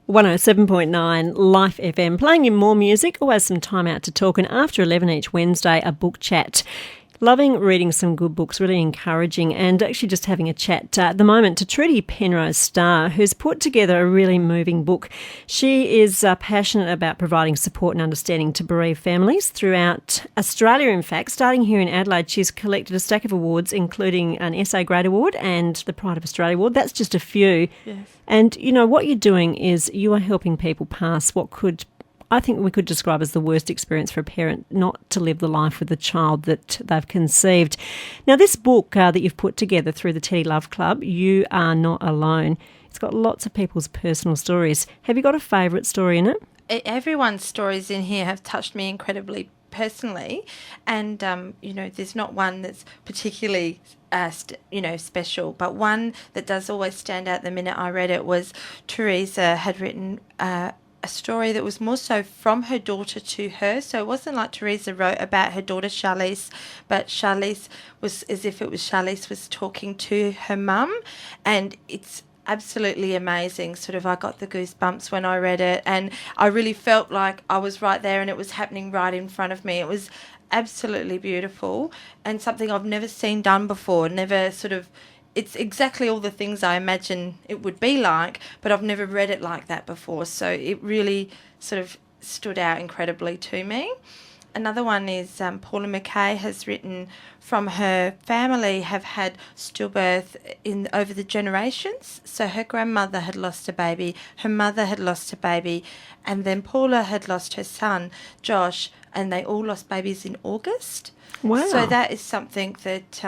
107.9 Life FM, playing you more music, always some time out to talk, and after 11 each Wednesday, a book chat. Loving reading some good books, really encouraging, and actually just having a chat at the moment to Trudi Penrose Starr, who's put together a really moving book. She is passionate about providing support and understanding to bereaved families throughout Australia. In fact, starting here in Adelaide, she's collected a stack of awards, including an SA Grade Award and the Pride of Australia Award. That's just a few. Yes. And, you know, what you're doing is you are helping people pass what I think we could describe as the worst experience for a parent, not to live the life with the child that they've conceived. Now, this book that you've put together through the Teddy Love Club, You Are Not Alone, it's got lots of people's personal stories. Have you got a favourite story in it? Everyone's stories in here have touched me incredibly personally, and, there's not one that's particularly special, but one that does always stand out the minute I read it was Teresa had written a story that was more so from her daughter to her. So it wasn't like Teresa wrote about her daughter Charlize, but Charlize was as if it was Charlize was talking to her mum, and it's absolutely amazing. Sort of I got the goosebumps when I read it, and I really felt like I was right there and it was happening right in front of me. It was absolutely beautiful and something I've never seen done before, it's exactly all the things I imagine it would be like, but I've never read it like that before. So it really sort of stood out incredibly to me. Another one is Paula McKay has written from her family have had stillbirth over the generations. So her grandmother had lost a baby, her mother had lost a baby, and then Paula had lost her son, Josh, and they all lost babies in August. Wow. So that is something that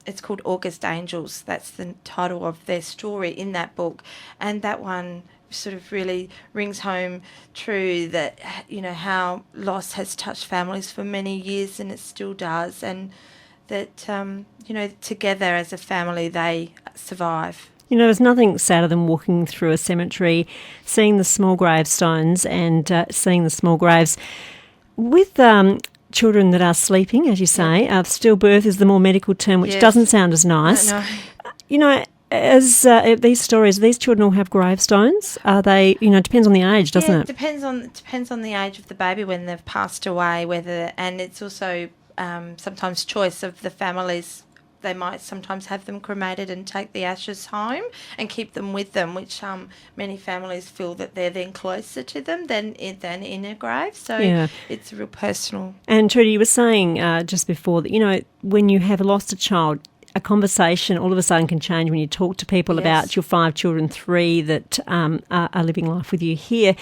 it's called August Angels. That's the title of their story in that book. And that one sort of really rings home true that, how loss has touched families for many years and it still does. And that, together as a family, they survive. You know, there's nothing sadder than walking through a cemetery, seeing the small gravestones and seeing the small graves. With children that are sleeping, as you say, stillbirth is the more medical term, which doesn't sound as nice. No. You know, as these stories, these children all have gravestones. Are they? It depends on the age, doesn't it? It depends on the age of the baby when they've passed away. And it's also sometimes choice of the families. They might sometimes have them cremated and take the ashes home and keep them with them, which many families feel that they're then closer to them than in a grave. So it's real personal. And Trudi, you were saying just before that, when you have lost a child, a conversation all of a sudden can change when you talk to people about your 5 children, 3 that are living life with you here.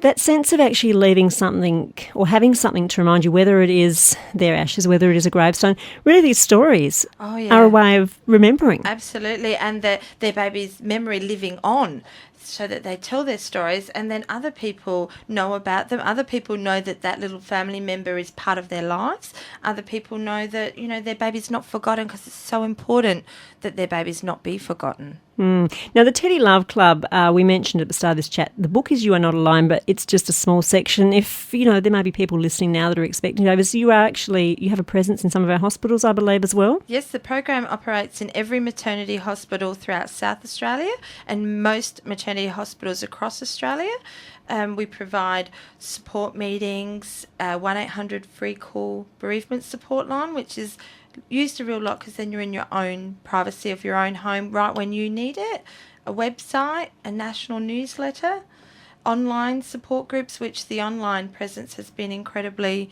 That sense of actually leaving something or having something to remind you, whether it is their ashes, whether it is a gravestone, really these stories are a way of remembering. Absolutely, and their baby's memory living on so that they tell their stories and then other people know about them. Other people know that little family member is part of their lives. Other people know that, their baby's not forgotten because it's so important that their babies not be forgotten. Now, the Teddy Love Club, we mentioned at the start of this chat, the book is You Are Not Alone, but it's just a small section. If, there may be people listening now that are expecting babies, you have a presence in some of our hospitals, I believe, as well? Yes, the program operates in every maternity hospital throughout South Australia and most maternity hospitals across Australia. We provide support meetings, 1-800 free call bereavement support line, which is used a real lot because then you're in your own privacy of your own home right when you need it. A website, a national newsletter, online support groups, which the online presence has been incredibly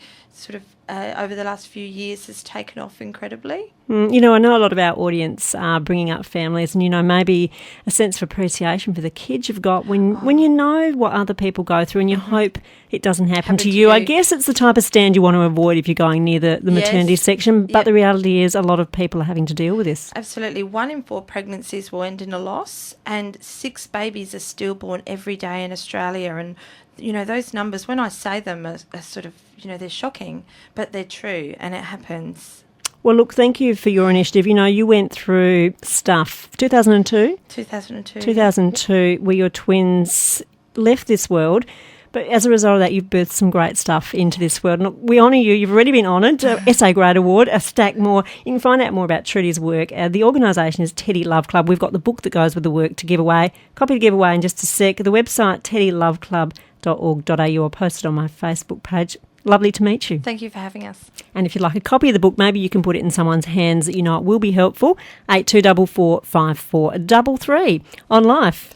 over the last few years has taken off incredibly. I know a lot of our audience are bringing up families and, maybe a sense of appreciation for the kids you've got when you know what other people go through and you hope it doesn't happen to you. I guess it's the type of stand you want to avoid if you're going near the maternity section, but the reality is a lot of people are having to deal with this. Absolutely. 1 in 4 pregnancies will end in a loss and 6 babies are stillborn every day in Australia. And those numbers, when I say them, are sort of, they're shocking, but they're true and it happens. Well, look, thank you for your initiative. You went through stuff, 2002? 2002. 2002, where your twins left this world. But as a result of that, you've birthed some great stuff into this world. And we honour you. You've already been honoured. Essay Grade Award, a stack more. You can find out more about Trudi's work. The organisation is Teddy Love Club. We've got the book that goes with the work to give away. Copy to give away in just a sec. The website, teddyloveclub.org.au. I'll post it on my Facebook page. Lovely to meet you. Thank you for having us. And if you'd like a copy of the book, maybe you can put it in someone's hands that you know it will be helpful. 8244 5433 on Life.